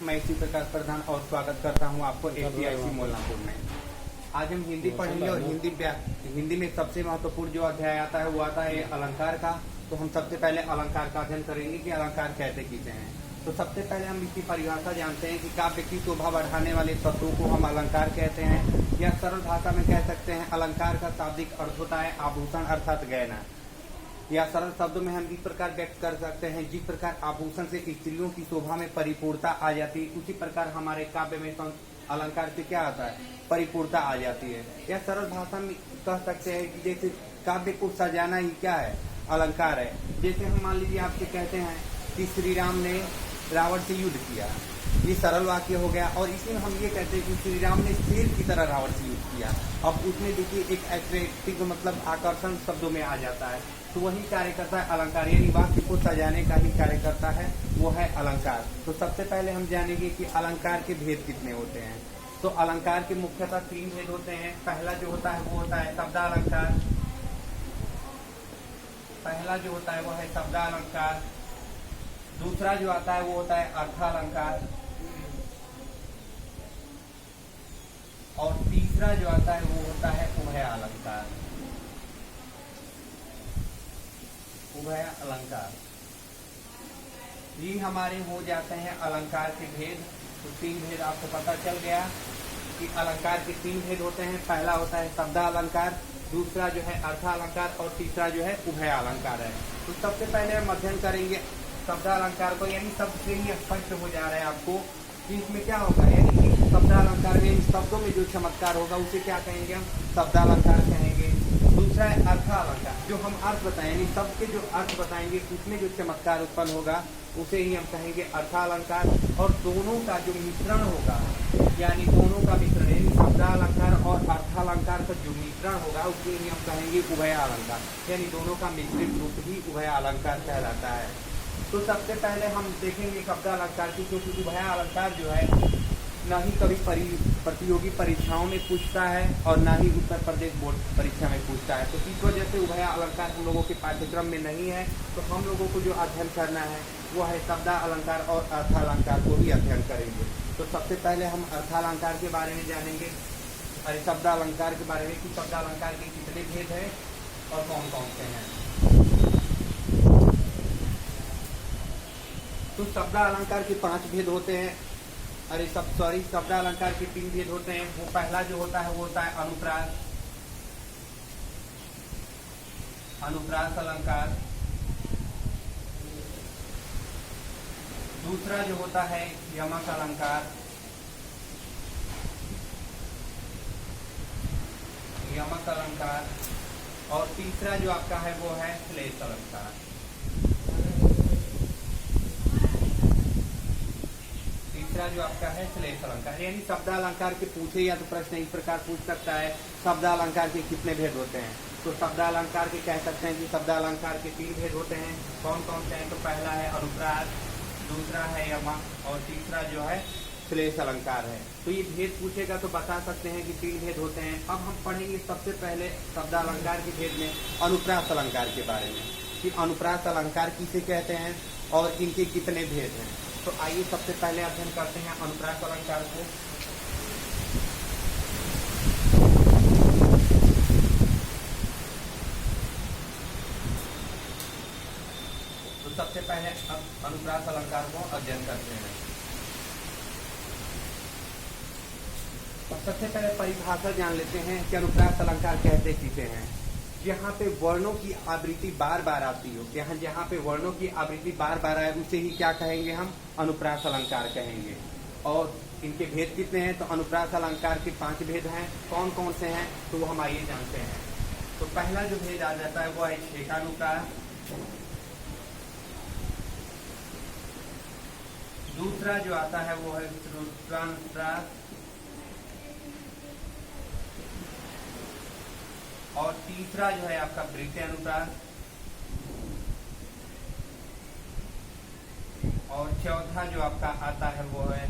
मैं इसी प्रकार प्रधान और स्वागत करता हूं आपको APIC मोलापुर में। आज हम हिंदी पढ़ेंगे और हिंदी में सबसे महत्वपूर्ण जो अध्याय आता है वो आता है अलंकार का। तो हम सबसे पहले अलंकार का अध्ययन करेंगे कि अलंकार कैसे कीते हैं। तो सबसे पहले हम इसकी परिभाषा जानते हैं कि काव्य की शोभा बढ़ाने वाले शब्दों को हम अलंकार कहते हैं, या सरल भाषा में कह सकते हैं अलंकार का शाब्दिक अर्थ होता है आभूषण अर्थात गहना। या सरल शब्दों में हम इस प्रकार व्यक्त कर सकते हैं, जिस प्रकार आभूषण से स्त्रियों की शोभा में परिपूर्णता आ जाती है, उसी प्रकार हमारे काव्य में अलंकार से क्या आता है, परिपूर्णता आ जाती है। या सरल भाषा में कह सकते हैं कि जैसे काव्य को सजाना ही क्या है, अलंकार है। जैसे हम मान लीजिए आपसे कहते हैं कि श्री राम ने रावण से युद्ध किया, ये सरल वाक्य हो गया। और इसी में हम ये कहते हैं कि श्री राम ने शेर की तरह रावण से युद्ध किया। अब उसमें देखिए एक अट्रैक्टिव मतलब आकर्षण शब्दों में आ जाता है, तो वही कार्य करता है अलंकार, यानी वाक्य को सजाने का ही कार्य करता है, वो है अलंकार। तो सबसे पहले हम जानेंगे कि अलंकार के भेद कितने होते हैं। तो अलंकार के मुख्यतः 3 भेद होते हैं। पहला जो होता है वो होता है शब्दालंकार। पहला जो होता है वो है शब्दालंकार। दूसरा जो आता है वो होता है अर्थालंकार। और तीसरा जो आता है वो होता है उभय अलंकार। उभय अलंकार ये हमारे हो जाते हैं अलंकार के भेद। तो 3 भेद आपको पता चल गया कि अलंकार के 3 भेद होते हैं। पहला होता है शब्दालंकार, दूसरा जो है अर्थालंकार और तीसरा जो है उभय अलंकार है। तो सबसे पहले हम अध्ययन करेंगे शब्दालंकार को, यानी शब्द से ही स्पष्ट हो जा रहा है आपको कि इसमें क्या होगा, यानी कि शब्दालंकार में शब्दों में जो चमत्कार होगा उसे क्या कहेंगे, हम शब्दालंकार कहेंगे। दूसरा है अर्थालंकार, जो हम अर्थ बताएं, यानी शब्द के जो अर्थ बताएंगे उसमें जो चमत्कार उत्पन्न होगा उसे ही हम कहेंगे अर्थालंकार। और दोनों का जो मिश्रण होगा, यानी दोनों का मिश्रण, यानी शब्दालंकार और अर्थालंकार का जो मिश्रण होगा उसे ही हम कहेंगे उभय अलंकार, यानी दोनों का मिश्रित रूप ही उभय अलंकार कहलाता है। तो सबसे पहले हम देखेंगे शब्दालंकार की, क्योंकि उभय अलंकार जो है न ही कभी प्रतियोगी परीक्षाओं में पूछता है और न ही उत्तर प्रदेश बोर्ड परीक्षा में पूछता है। तो इस वजह से उभय अलंकार हम लोगों के पाठ्यक्रम में नहीं है। तो हम लोगों को जो अध्ययन करना है वो है शब्दालंकार और अर्थालंकार को ही अध्ययन करेंगे। तो सबसे पहले हम अर्थालंकार के बारे में जानेंगे, अरे शब्दालंकार के बारे में कि शब्दालंकार के कितने भेद हैं और कौन कौन से हैं। तो शब्दालंकार के 5 भेद होते हैं। शब्दालंकार के 3 भेद होते हैं। वो पहला जो होता है वो होता है अनुप्रास, अनुप्रास अलंकार। दूसरा जो होता है यमक अलंकार, यमक अलंकार। और तीसरा जो आपका है वो है श्लेष अलंकार। जो आपका है श्लेष अलंकार। यानी शब्दालंकार के पूछे या तो प्रश्न इस प्रकार पूछ सकता है, शब्दालंकार के कितने भेद होते हैं। तो शब्दालंकार के कह सकते हैं कि शब्दालंकार के 3 भेद होते हैं। कौन कौन से हैं, तो पहला है अनुप्रास, दूसरा है यमक और तीसरा जो है श्लेष अलंकार है। तो ये भेद पूछेगा तो बता सकते हैं कि 3 भेद होते हैं। अब हम पढ़ेंगे सबसे पहले शब्दालंकार के भेद में अनुप्रास अलंकार के बारे में, कि अनुप्रास अलंकार किसे कहते हैं और इनके कितने भेद हैं। तो आइए सबसे पहले अध्ययन करते हैं अनुप्रास अलंकार को। तो सबसे पहले अब अनुप्रास अलंकार को अध्ययन करते हैं। और सबसे पहले परिभाषा जान लेते हैं कि अनुप्रास अलंकार कहते किसे हैं। जहाँ पे वर्णों की आवृत्ति बार बार आती हो, जहाँ पे वर्णों की आवृत्ति बार बार आए उसे ही क्या कहेंगे, हम अनुप्रास अलंकार कहेंगे। और इनके भेद कितने हैं, तो अनुप्रास अलंकार के 5 भेद हैं। कौन कौन से हैं, तो वो हम आइए जानते हैं। तो पहला जो भेद आ जाता है वो है क्षेत्रानुप्रास। दूसरा जो आता है वो है विश्रुतानुप्रास। और तीसरा जो है आपका वृत्यानुप्रास। और चौथा जो आपका आता है वो है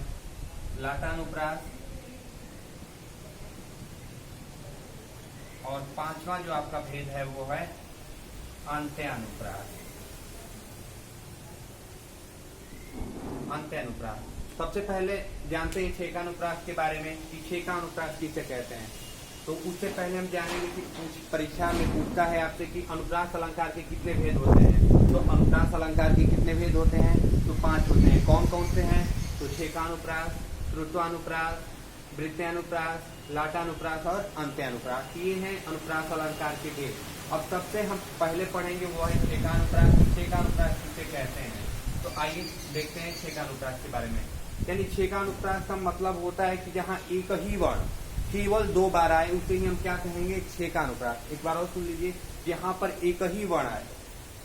लाटानुप्रास। और 5वां जो आपका भेद है वो है अंत्यानुप्रास। अंत्यानुप्रास सबसे पहले जानते हैं छेकानुप्रास के बारे में कि छेकानुप्रास किसे कहते हैं। तो उससे पहले हम जानेंगे कि परीक्षा में पूछता है आपसे कि अनुप्रास अलंकार के कितने भेद होते हैं। तो अनुप्रास अलंकार के कितने भेद होते हैं? तो 5 होते हैं। कौन कौन से हैं? तो छेकानुप्रास, श्रुत्वानुप्रास, वृत्त्यानुप्रास, लाटानुप्रास और अंत्यानुप्रास। ये हैं अनुप्रास अलंकार के भेद। अब सबसे हम पहले पढ़ेंगे वो है छेकानुप्रास। छेकानुप्रास किसे कहते हैं? तो आइए देखते हैं छेकानुप्रास के बारे में। यानी छेकानुप्रास का मतलब होता है कि जहाँ एक ही वर्ण केवल 2 बार आए उसे ही हम क्या कहेंगे? छेकानुप्रास। एक बार और सुन लीजिए, यहाँ पर एक ही वर्ण आए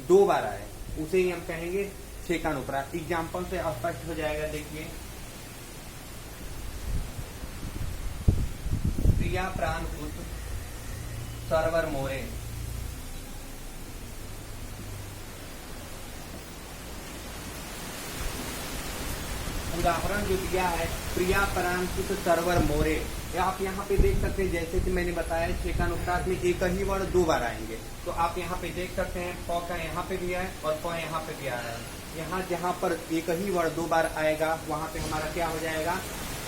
2 बार आए उसे ही हम कहेंगे छेकानुप्रास। एग्जाम्पल से स्पष्ट हो जाएगा। देखिए, प्रिया प्राण पुत्र सरवर मोरे। उदाहरण जो दिया है प्रिया प्राण पुत्र सरवर मोरे। आप यहाँ पे देख सकते हैं, जैसे कि मैंने बताया छेकानुप्रास में एक ही वर्ण 2 बार आएंगे। तो आप यहाँ पे देख सकते हैं प का यहाँ पे भी है और प यहाँ पे भी आ रहा है। यहाँ जहाँ पर एक ही वर्ण 2 बार आएगा वहाँ पे हमारा क्या हो जाएगा?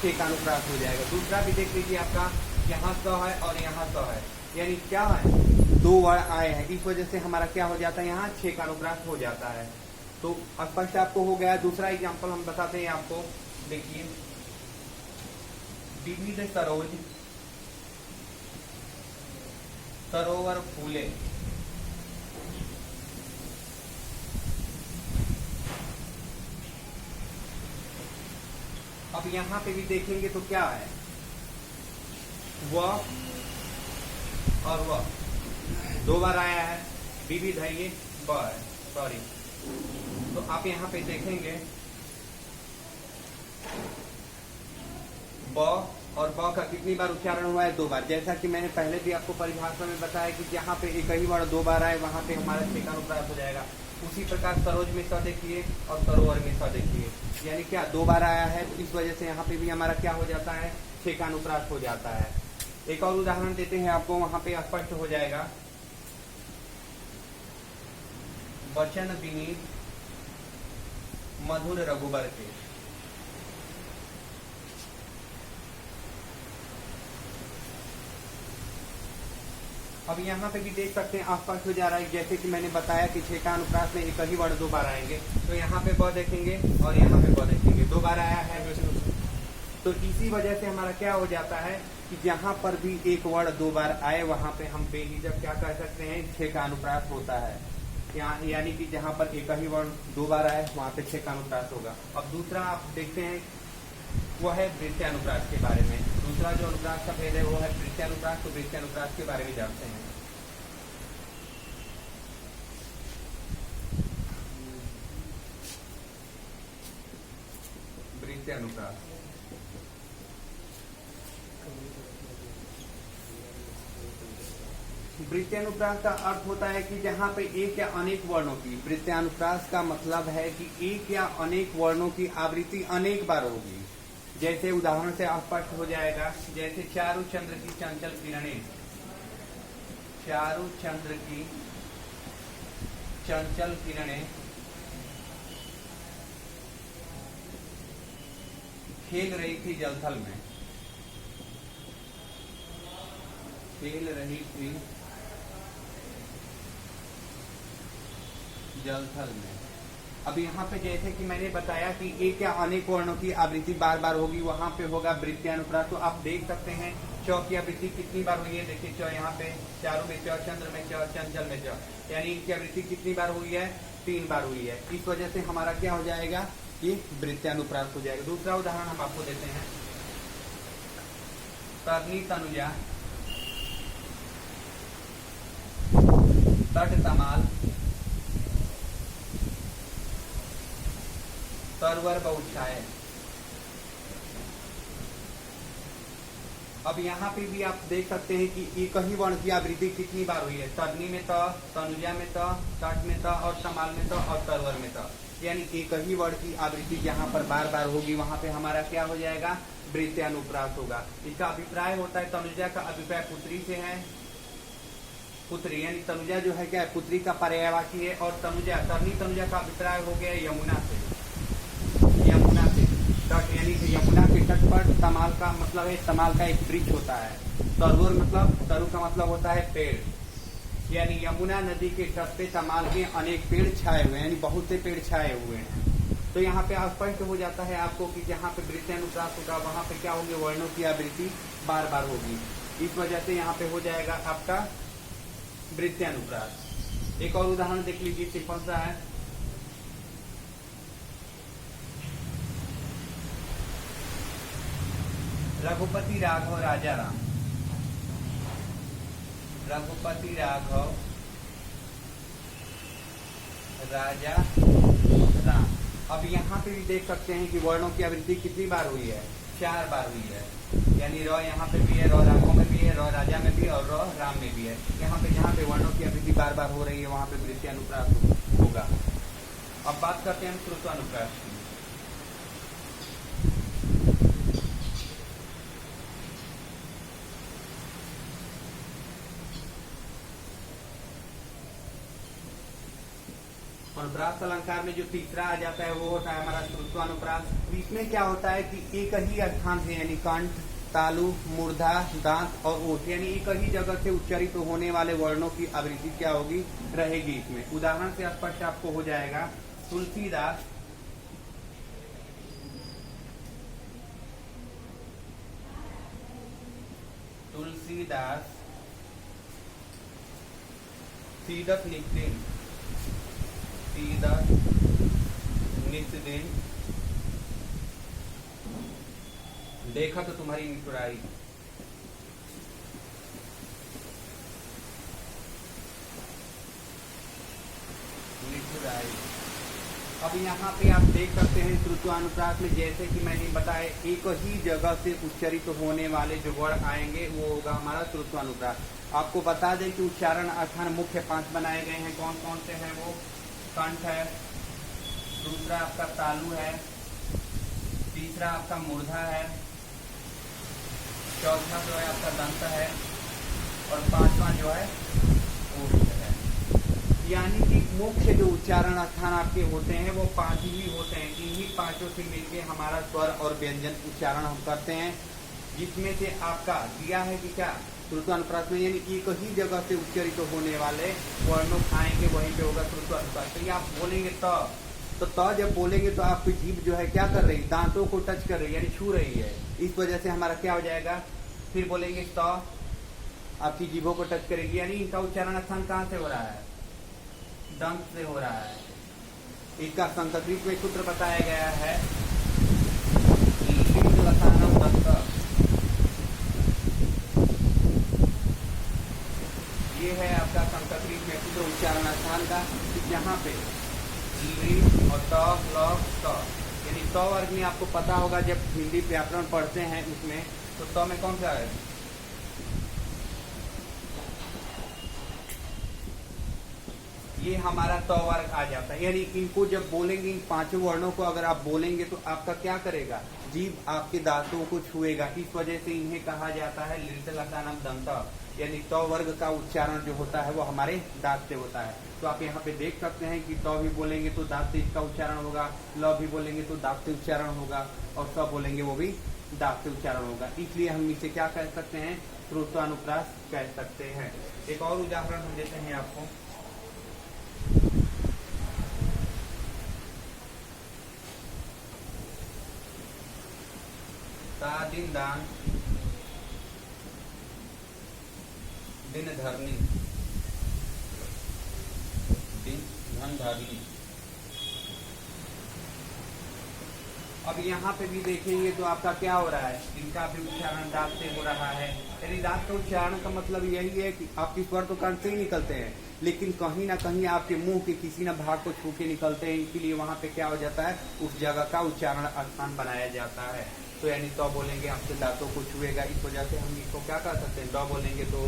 छेकानुप्रास हो जाएगा। दूसरा भी देख लीजिए, आपका यहाँ स है और यहाँ स है, यानी क्या है? 2 वर्ण आए हैं, इस वजह से हमारा क्या हो जाता है? यहाँ छेकानुप्रास हो जाता है। तो स्पष्ट आपको हो गया। दूसरा एग्जाम्पल हम बताते हैं आपको। देखिए, विविध सरोज सरोवर फूले। अब यहाँ पे भी देखेंगे तो क्या है? वह और वह 2 बार आया है। विविध है, ये ब है, सॉरी। तो आप यहाँ पे देखेंगे ब और ब का कितनी बार उच्चारण हुआ है? 2 बार। जैसा कि मैंने पहले भी आपको परिभाषा में बताया कि जहाँ पे एक ही वर्ण 2 बार आए वहाँ पे हमारा छेकानुप्रास हो जाएगा। उसी प्रकार सरोज में स देखिए और सरोवर में स देखिए, यानी क्या 2 बार आया है, तो इस वजह से यहाँ पे भी हमारा क्या हो जाता है? छेकानुप्रास हो जाता है। एक और उदाहरण देते हैं आपको, वहाँ पे स्पष्ट हो जाएगा। वचन विनीत मधुर रघुबर के। अब यहाँ पे भी देख सकते हैं स्पष्ट हो जा रहा है। जैसे कि मैंने बताया कि छेकानुप्रास में एक ही वर्ण 2 बार आएंगे। तो यहाँ पे ब देखेंगे और यहाँ पे ब देखेंगे, 2 बार आया है। तो इसी वजह से हमारा क्या हो जाता है कि जहाँ पर भी एक वर्ण 2 बार आए वहाँ पे हम बेहिचक क्या कह सकते हैं? छेकानुप्रास होता है। यानी कि जहाँ पर एक ही वर्ण 2 बार आए वहाँ पे छेकानुप्रास होगा। अब दूसरा आप देखते हैं वो है वृत्त्यानुप्रास के बारे में। दूसरा जो अनुप्रास का भेद है वो है वृत्त्यानुप्रास। तो वृत्त्यानुप्रास के बारे में जानते हैं। वृत्त्यानुप्रास वृत्त्यानुप्रास का अर्थ होता है कि जहाँ पे एक या अनेक वर्णों की, वृत्त्यानुप्रास का मतलब है कि एक या अनेक वर्णों की आवृत्ति अनेक बार होगी। जैसे उदाहरण से स्पष्ट हो जाएगा। जैसे चारु चंद्र की चंचल किरणें, चारु चंद्र की चंचल किरणें खेल रही थी जलथल में, खेल रही थी जलथल में। अब यहाँ पे जैसे कि मैंने बताया कि एक या अनेक वर्णों की आवृत्ति बार बार होगी, वहां पे होगा वृत्त्यानुप्रास। तो आप देख सकते हैं च की आवृत्ति कितनी बार हुई है। देखिए च यहाँ पे चारों में च, चंद्र में च, चंचल में च, यानी इनकी आवृत्ति कितनी बार हुई है? 3 बार हुई है। इस वजह से हमारा क्या हो जाएगा कि वृत्त्यानुप्रास हो जाएगा। दूसरा उदाहरण हम आपको देते हैं। तरनी तनुजा तट तमाल तरवर बहुछाए। अब यहाँ पे भी आप देख सकते हैं कि एक ही वर्ण की आवृत्ति कितनी बार हुई है। तरनी में त, तनुजा में त, तट में त और तमाल में त और तरवर में त, यानी एक ही वर्ण की आवृत्ति जहाँ पर बार बार होगी वहां पे हमारा क्या हो जाएगा? वृत्त्यानुप्रास होगा। इसका अभिप्राय होता है, तनुजा का अभिप्राय पुत्री से है। पुत्री यानी तनुजा जो है क्या है? पुत्री का पर्यायवाची है। और तनुजा, तरनी तनुजा का अभिप्राय हो गया यमुना से, यमुना से। तट पर तमाल का मतलब है तमाल का एक वृक्ष होता है। तरुर मतलब तरु का मतलब होता है पेड़, यानी यमुना नदी के तट पे तमाल के अनेक पेड़ छाए हुए हैं, यानी बहुत से पेड़ छाए हुए हैं। तो यहाँ पे स्पष्ट हो जाता है आपको कि जहाँ पे वृत्यानुप्रास होगा वहाँ पे क्या होंगे, वर्णों की आवृत्ति बार बार होगी। इस वजह से यहाँ पे हो जाएगा आपका वृत्यानुप्रास। एक और उदाहरण देख लीजिए, सिंपल सा है। रघुपति राघव राजा राम, रघुपति राघव राजा राम। अब यहाँ पे भी देख सकते हैं कि वर्णों की आवृत्ति कितनी बार हुई है, 4 बार हुई है। यानी र यहाँ पे भी है, र राघव में भी है, र राजा में भी, और र राम में भी है। यहाँ पे जहाँ पे वर्णों की आवृत्ति बार बार हो रही है वहाँ पे वृत्यानुप्रास होगा। अब बात करते हैं श्रुत्वानुप्रास की। अनुप्रास अलंकार में जो तीसरा आ जाता है वो होता है हमारा श्रुत्वानुप्रास। इसमें क्या होता है कि एक ही स्थान से, यानी कंठ, तालु, मूर्धा, दांत और ओठ, यानी एक ही जगह से उच्चारित तो होने वाले वर्णों की आवृत्ति क्या होगी, रहेगी इसमें। उदाहरण से स्पष्ट आपको हो जाएगा। तुलसीदास, तुलसीदास सीदत नित्य, सीदत नित्य दिन, देखा तो तुम्हारी निठुराई। निठुराई। अब यहाँ पे आप देख सकते हैं श्रुत्वानुप्रास में, जैसे कि मैंने बताया, एक ही जगह से उच्चारित होने वाले जो वर्ण आएंगे वो होगा हमारा श्रुत्वानुप्रास। आपको बता दें कि उच्चारण स्थान मुख्य 5 बनाए गए हैं। कौन कौन से हैं वो? कंठ है, दूसरा आपका तालु है, तीसरा आपका मूर्धा है, चौथा जो है आपका दंत है, और 5वां जो है ओठ है। यानी कि मुख्य जो उच्चारण स्थान आपके होते हैं वो 5 ही होते हैं। इन्हीं 5 से मिलके हमारा स्वर और व्यंजन उच्चारण हम करते हैं, जिसमें से आपका दिया है कि क्या, श्रुत्वानुप्रास में, यानी एक ही जगह से उच्चारित होने वाले वर्णों आएंगे वहीं पे होगा श्रुत्वानुप्रास। तो ये आप बोलेंगे तो जब बोलेंगे तो आपकी जीभ जो है क्या कर रही है, दांतों को टच कर रही है, यानी छू रही है। इस वजह से हमारा क्या हो जाएगा, फिर बोलेंगे तो आपकी जीभों को टच करेगी, यानी इनका उच्चारण स्थान कहाँ से हो रहा है, दंत से हो रहा है। इसका संस्कृत में सूत्र बताया गया है, दंत। ये है आपका संस्कृत में सूत्र उच्चारण स्थान का। यहाँ पे और त, यानी त वर्ग में आपको पता होगा, जब हिंदी व्याकरण पढ़ते हैं उसमें, तो त में कौन सा है, ये हमारा त वर्ग आ जाता है। यानी इनको जब बोलेंगे, इन 5 वर्णों को अगर आप बोलेंगे तो आपका क्या करेगा, जीभ आपके दांतों को छुएगा। इस वजह से इन्हें कहा जाता है लिट्लसानम दंत, यानी त वर्ग का उच्चारण जो होता है वो हमारे दांत से होता है। तो आप यहाँ पे देख सकते हैं कि त भी बोलेंगे तो दांत से इसका उच्चारण होगा, ल भी बोलेंगे तो दांत से उच्चारण होगा, और स बोलेंगे वो भी दांत से उच्चारण होगा। इसलिए हम इसे क्या कह सकते हैं, श्रुत्वानुप्रास कह सकते हैं। एक और उदाहरण हम देते हैं आपको। दिन दान दिन धरनी, दिन धन धरनी। अब यहाँ पे भी देखेंगे तो आपका क्या हो रहा है, इनका भी उच्चारण दांत से हो रहा है। यानी दांत का उच्चारण का मतलब यही है कि आपके स्वर तो कंठ से ही निकलते हैं, लेकिन कहीं ना कहीं आपके मुंह के किसी न भाग को छू के निकलते हैं। इसीलिए वहाँ पे क्या हो जाता है, उस जगह का उच्चारण स्थान बनाया जाता है। तो यानी तो बोलेंगे आपके दांतों को छुएगा, इस वजह से हम इसको क्या कर सकते हैं, ड बोलेंगे तो,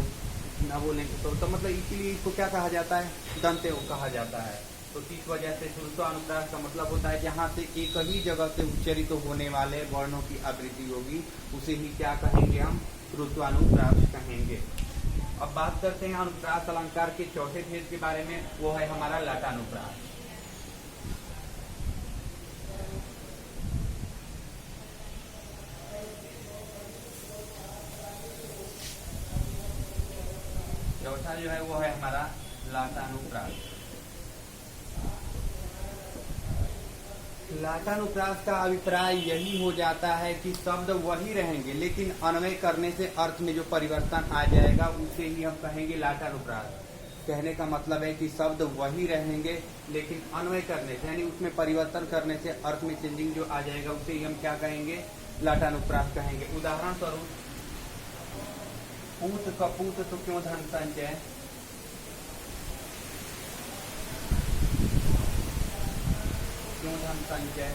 न बोलेंगे तो मतलब इसीलिए इसको क्या कहा जाता है, दंते कहा जाता है। तो इस वजह से श्रुत्वानुप्रास का मतलब होता है जहाँ से एक ही जगह से उच्चारित होने वाले वर्णों की आवृत्ति होगी, उसे ही क्या कहेंगे, हम श्रुत्वानुप्रास कहेंगे। अब बात करते हैं अनुप्रास अलंकार के चौथे भेद के बारे में, वो है हमारा लटानुप्रास। चौथा जो है वो है हमारा लाटानुप्रास। लाटानुप्रास का अभिप्राय यही हो जाता है कि शब्द वही रहेंगे लेकिन अन्वय करने से अर्थ में जो परिवर्तन आ जाएगा उसे ही हम कहेंगे लाटानुप्रास। कहने का मतलब है कि शब्द वही रहेंगे लेकिन अन्वय करने से यानी उसमें परिवर्तन करने से अर्थ में चेंजिंग जो आ जाएगा उसे ही हम क्या कहेंगे, लाटानुप्रास कहेंगे। उदाहरण स्वरूप पूत कपूत तो क्यों धन संचय, क्यों धन संचय,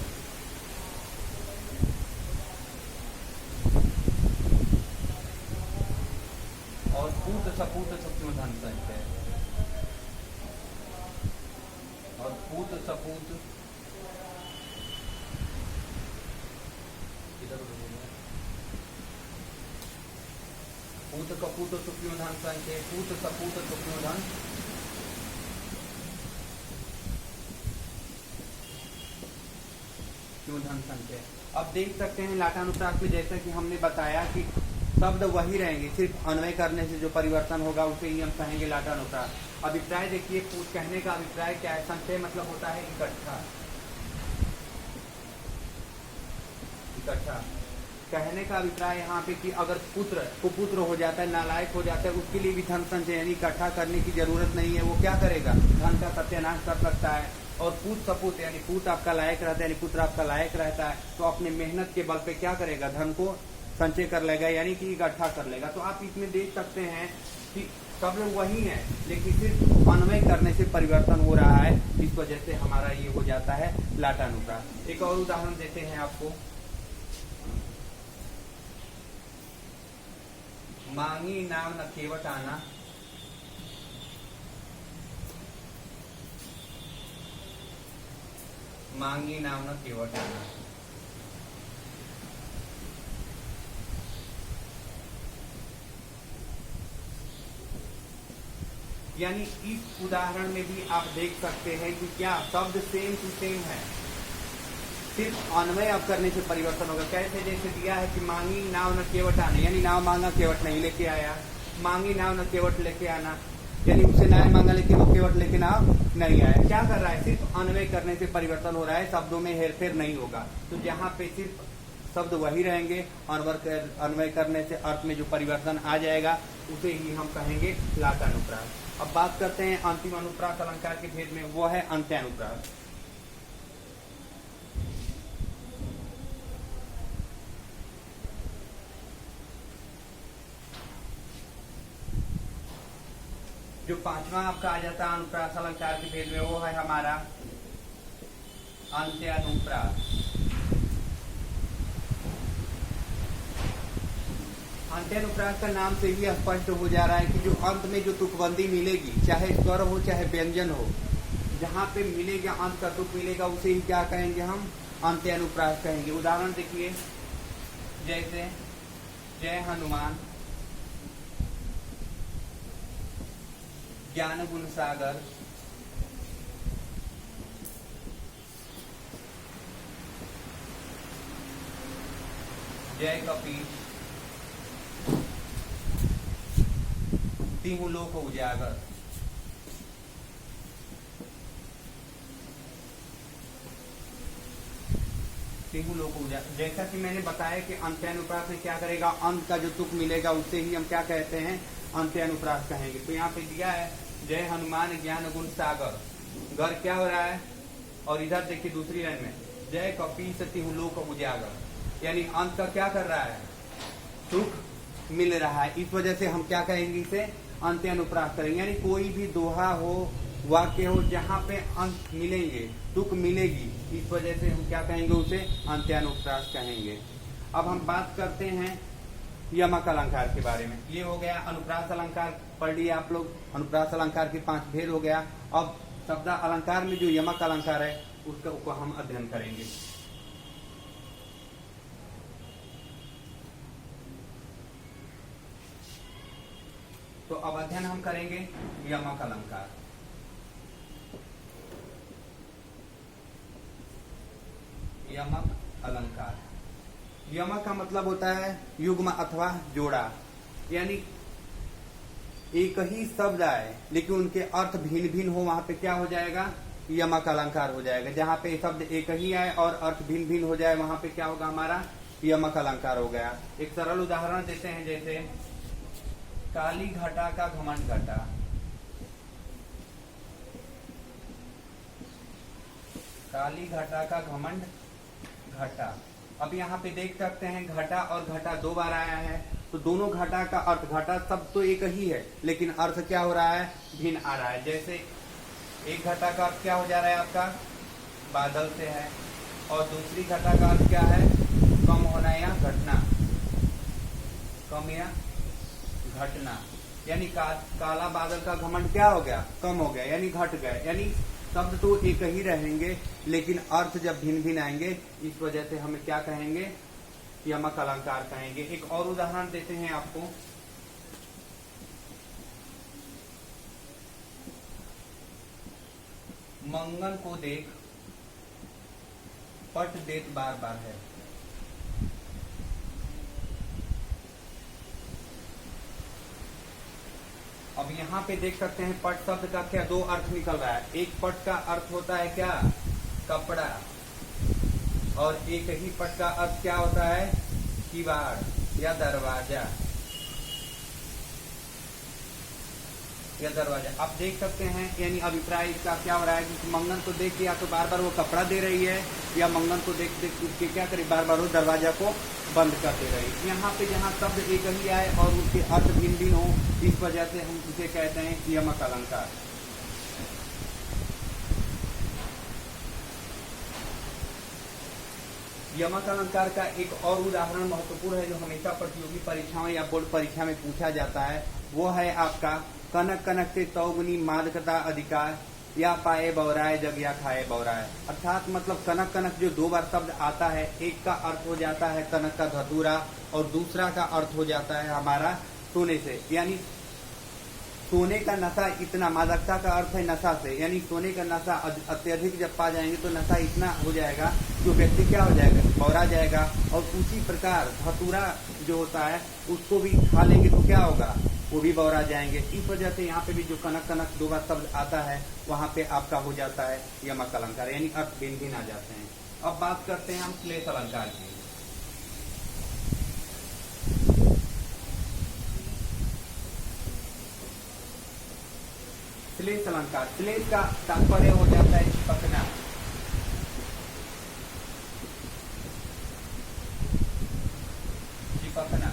और पूत सपूत तो क्यों धन संचय, और पूत सपूत पूत कपूत तो क्यों धन संचय, पूत सपूत तो क्यों धन, क्यों धन संचय। अब देख सकते हैं लाटानुप्रास में जैसा कि हमने बताया कि शब्द वही रहेंगे, सिर्फ अन्वय करने से जो परिवर्तन होगा उसे ही हम कहेंगे लाटानुप्रास। अभिप्राय देखिए, कहने का अभिप्राय क्या है, संचय मतलब होता है इकट्ठा, इकट्ठा। कहने का अभिप्राय यहाँ पे कि अगर पुत्र कुपुत्र हो जाता है, नालायक हो जाता है, उसके लिए भी धन संचय यानी इकट्ठा करने की जरूरत नहीं है, वो क्या करेगा, धन का सत्यानाश कर सकता है। और पूत सपूत यानी पूत आपका लायक रहता है यानी पुत्र आपका लायक रहता है तो अपने मेहनत के बल पे क्या करेगा, धन को संचय कर लेगा यानी कि इकट्ठा कर लेगा। तो आप इसमें देख सकते हैं कि शब्द वही है लेकिन सिर्फ अन्वय करने से परिवर्तन हो रहा है, इस वजह से हमारा ये हो जाता है लाटानुप्रास। एक और उदाहरण देते हैं आपको, मांगी नाम न केवट आना, मांगी नाम न केवट आना। यानी इस उदाहरण में भी आप देख सकते हैं कि क्या शब्द सेम टू सेम है, सिर्फ अन्वय अब करने से परिवर्तन होगा। कैसे, जैसे दिया है कि मांगी नाव न केवट आने यानी नाव मांगा केवट नहीं लेके आया, मांगी नाव न केवट लेके आना यानी उसे नाव मांगा लेकिन वो केवट लेके नाव नहीं आया। क्या कर रहा है, सिर्फ अन्वय करने से परिवर्तन हो रहा है, शब्दों में हेरफेर नहीं होगा। तो जहाँ पे सिर्फ शब्द वही रहेंगे, अन्वय करने से अर्थ में जो परिवर्तन आ जाएगा उसे ही हम कहेंगे लाटानुप्रास। अब बात करते हैं अंतिम अनुप्रास अलंकार के भेद में, वो है अंत्यानुप्रास। जो पांचवा आपका आ जाता है अनुप्रास अलंकार के भेद में, वो है हमारा अंत्यानुप्रास। अंत्यानुप्रास का नाम से ही स्पष्ट हो जा रहा है कि जो अंत में जो तुकबंदी मिलेगी, चाहे स्वर हो चाहे व्यंजन हो, जहाँ पे मिलेगा अंत का तुक मिलेगा उसे ही क्या कहेंगे, हम अंत्यानुप्रास कहेंगे। उदाहरण देखिए, जैसे जय हनुमान, ज्ञान गुण सागर, जय कपीश, तिहु लोक उजागर। तिहु लोक उजागर। जैसा कि मैंने बताया कि अंत्यानुप्रास में क्या करेगा, अंत का जो तुक मिलेगा उसे ही हम क्या कहते हैं, अंत्यानुप्रास कहेंगे। तो यहाँ पे दिया है जय हनुमान ज्ञान गुण सागर, घर क्या हो रहा है, और इधर देखिए दूसरी लाइन में जय कपीश तिहु लोक उजागर यानी अंत का क्या कर रहा है, सुख मिल रहा है। इस वजह से हम क्या कहेंगे, इसे अंत्यानुप्रास करेंगे। यानी कोई भी दोहा हो, वाक्य हो, जहाँ पे अंत मिलेंगे, तुक मिलेगी, इस वजह से हम क्या कहेंगे, उसे अंत्यानुप्रास कहेंगे। अब हम बात करते हैं यमक अलंकार के बारे में। ये हो गया अनुप्रास अलंकार, पढ़ लिया आप लोग। अनुप्रास अलंकार के 5 भेद हो गया। अब शब्द अलंकार में जो यमक अलंकार है उसका हम अध्ययन करेंगे। तो अब अध्ययन हम करेंगे यमक अलंकार। यमक अलंकार, यमक का मतलब होता है युग्म अथवा जोड़ा। यानी एक ही शब्द आए लेकिन उनके अर्थ भिन्न भिन्न हो, वहां पे क्या हो जाएगा, यमक अलंकार हो जाएगा। जहां पे शब्द एक ही आए और अर्थ भिन्न भिन्न हो जाए वहां पे क्या होगा, हमारा यमक अलंकार हो गया। एक सरल उदाहरण देते हैं, जैसे काली घटा का घमंड घटा। काली घटा का घमंड घटा। अब यहाँ पे देख सकते हैं घटा और घटा दो बार आया है, तो दोनों घटा का अर्थ, घटा सब तो एक ही है लेकिन अर्थ क्या हो रहा है, भिन्न आ रहा है। जैसे एक घटा का अर्थ क्या हो जा रहा है आपका, बादल से है, और दूसरी घटा का अर्थ क्या है, कम होना या घटना, कम या घटना। यानी काला बादल का घमंड क्या हो गया, कम हो गया, यानी घट गए। यानी शब्द तो एक ही रहेंगे लेकिन अर्थ जब भिन्न भिन्न आएंगे, इस वजह से हमें क्या कहेंगे, यमक अलंकार कहेंगे। एक और उदाहरण देते हैं आपको, मंगन को देख पट देत बार बार है। अब यहाँ पे देख सकते हैं पट शब्द का क्या दो अर्थ निकल रहा है। एक पट का अर्थ होता है क्या, कपड़ा, और एक ही पट का अर्थ क्या होता है, किवाड़ या दरवाजा, या दरवाजा। आप देख सकते हैं, यानी अभिप्राय इसका क्या हो रहा है कि मंगन को देख के या तो बार बार वो कपड़ा दे रही है, या मंगन को देख देख के क्या करे, बार बार वो दरवाजा को बंद कर दे रही है। यहाँ पे जहाँ शब्द एक ही आए और उसके अर्थ भिन्न भिन्न हो, इस वजह से हम इसे कहते हैं यमक अलंकार। यमक अलंकार का एक और उदाहरण महत्वपूर्ण है जो हमेशा प्रतियोगी परीक्षाओं या बोर्ड परीक्षा में पूछा जाता है, वो है आपका कनक कनक से तौगुनी मादकता अधिकार, या पाए बौराए जग या खाए बौराए। अर्थात मतलब कनक कनक जो दो बार शब्द आता है, एक का अर्थ हो जाता है कनक का धतूरा और दूसरा का अर्थ हो जाता है हमारा सोने से। यानी सोने का नशा इतना, मादकता का अर्थ है नशा से, यानी सोने का नशा अत्यधिक जब पा जाएंगे तो नशा इतना हो जाएगा जो व्यक्ति क्या हो जाएगा, बौरा जाएगा। और उसी प्रकार धतूरा जो होता है उसको भी खा लेंगे तो क्या होगा, वो भी बौरा जाएंगे। इस वजह से यहाँ पे भी जो कनक कनक दो बार शब्द आता है वहाँ पे आपका हो जाता है यमक अलंकार, यानी अर्थ भिन्न भिन्न आ जाते हैं। अब बात करते हैं हम श्लेष अलंकार की। श्लेष अलंकार, श्लेष का तात्पर्य हो जाता है चिपकना। चिपकना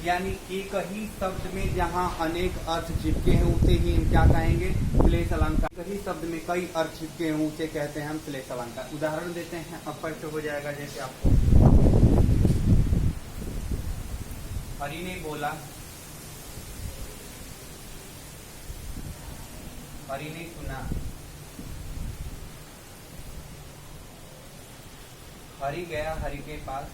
यानी एक ही शब्द में जहां अनेक अर्थ चिपके हैं उसे ही हम क्या कहेंगे, श्लेष अलंकार। एक ही शब्द में कई अर्थ चिपके हैं उसे कहते हैं हम श्लेष अलंकार। उदाहरण देते हैं, अब स्पष्ट हो जाएगा। जैसे आपको हरि ने बोला, हरि ने सुना, हरि गया हरि के पास,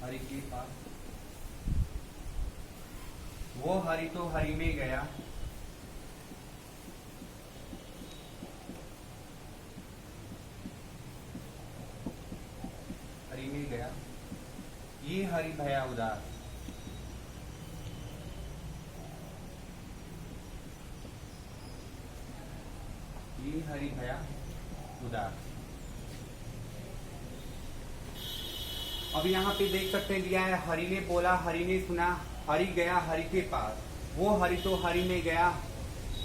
हरि के पास, वो हरि तो हरि में गया, हरि में गया, ये हरि भया उदास, ये हरि भया उदास। अब यहाँ पे देख सकते हैं दिया है, हरि ने बोला, हरि ने सुना, हरि गया हरि के पास, वो हरि तो हरि में गया,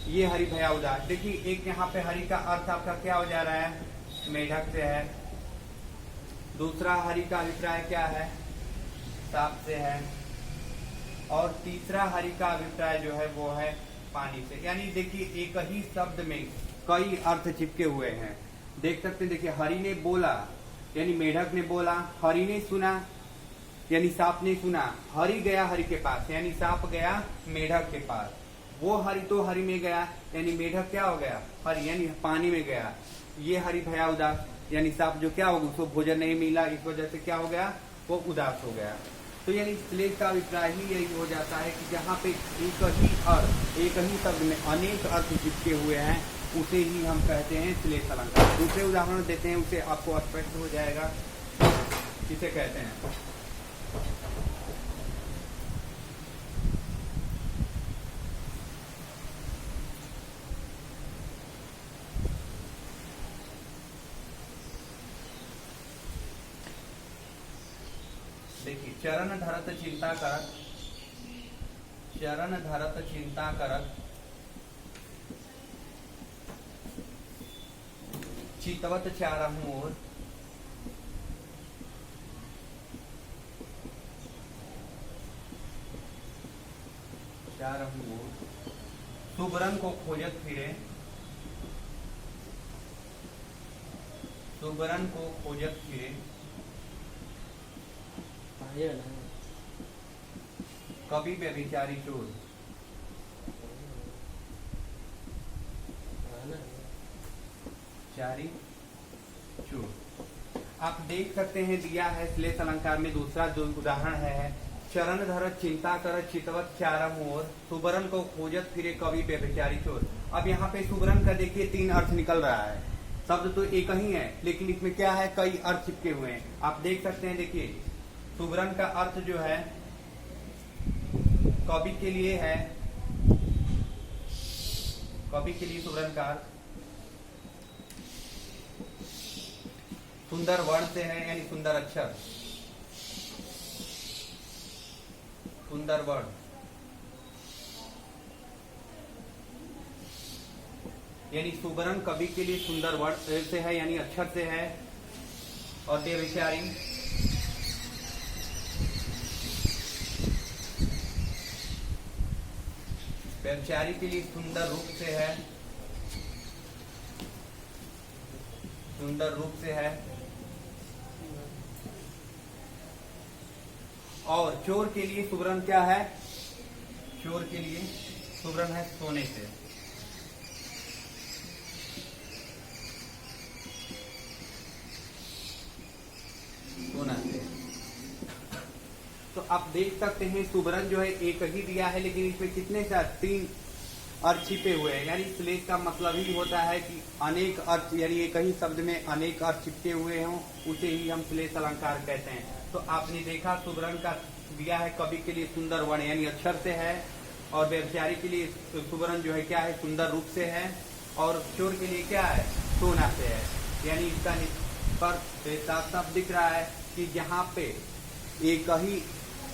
ये हरि भया उदास। देखिए एक यहाँ पे हरि का अर्थ आपका क्या हो जा रहा है, मेढक से है। दूसरा हरि का अभिप्राय क्या है, सांप से है। और तीसरा हरि का अभिप्राय जो है वो है पानी से। यानी देखिए एक ही शब्द में कई अर्थ चिपके हुए हैं। देख सकते हैं, देखिए हरि ने बोला यानी मेढक ने बोला, हरि ने सुना यानी सांप ने सुना, हरि गया हरि के पास यानी सांप गया मेढक के पास, वो हरि तो हरि में गया यानी मेढक क्या हो गया, हरि यानी पानी में गया, ये हरि भया उदास यानी सांप जो क्या होगा, उसको भोजन नहीं मिला, इस वजह से क्या हो गया, वो उदास हो गया। तो यानी श्लेष का अभिप्राय ही यही हो जाता है कि जहाँ पे एक ही अर्थ, एक ही शब्द में अनेक अर्थ चिपके हुए हैं उसे ही हम कहते हैं श्लेष अलंकार। दूसरे उदाहरण देते हैं, उसे आपको स्पष्ट हो जाएगा किसे कहते हैं। देखिए, चरण धरत चिंता करत, चरण धरत चिंता करत, चितवत चारहु ओर, चारहु ओर, सुबरन को खोजत फिरे, सुबरन को खोजत फिरे, कवि व्यभिचारी चोर, चारी चोर। आप देख सकते हैं दिया है श्लेष अलंकार में दूसरा जो उदाहरण है, चरण धरत चिंता करत चितवत चारहु ओर, सुबरन को खोजत फिरे कवि व्यभिचारी चोर। अब यहाँ पे सुबरन का देखिए 3 अर्थ निकल रहा है, शब्द तो एक ही है लेकिन इसमें क्या है, कई अर्थ चिपके हुए हैं। आप देख सकते हैं, देखिए सुबरन का अर्थ जो है कवि के लिए है, कवि के लिए सुबरन का अर्थ सुंदर वर्ण से है, यानी सुंदर अक्षर, सुंदर वर्ण, यानी सुबरन कवि के लिए सुंदर वर्ण से है, यानी अक्षर से है। और व्यभिचारी, व्यभिचारी के लिए सुंदर रूप से है, सुंदर रूप से है। और चोर के लिए सुबरन क्या है, चोर के लिए सुबरन है सोने से। सोना से। तो आप देख सकते हैं सुबरन जो है एक ही दिया है, लेकिन इसमें कितने से 3 अर्थ छिपे हुए हैं। यानी श्लेष का मतलब ही होता है कि अनेक अर्थ, यानी एक ही शब्द में अनेक अर्थ चिपके हुए हों, उसे ही हम श्लेष अलंकार कहते हैं। तो आपने देखा सुबरन का दिया है कवि के लिए सुंदर वर्ण यानी अक्षर से है, और व्यभिचारी के लिए सुबरन जो है क्या है, सुंदर रूप से है, और चोर के लिए क्या है, सोना से है। यानी इसका निष्कर्ष साफ साफ दिख रहा है कि जहाँ पे एक ही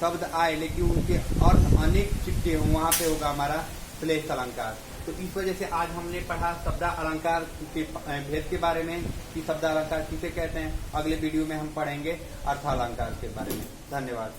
शब्द आए लेकिन उनके अर्थ अनेक चिपके हों, वहां पे होगा हमारा श्लेष अलंकार। तो इस वजह से आज हमने पढ़ा शब्द अलंकार के भेद के बारे में कि शब्द अलंकार किसे कहते हैं। अगले वीडियो में हम पढ़ेंगे अर्थ अलंकार के बारे में। धन्यवाद।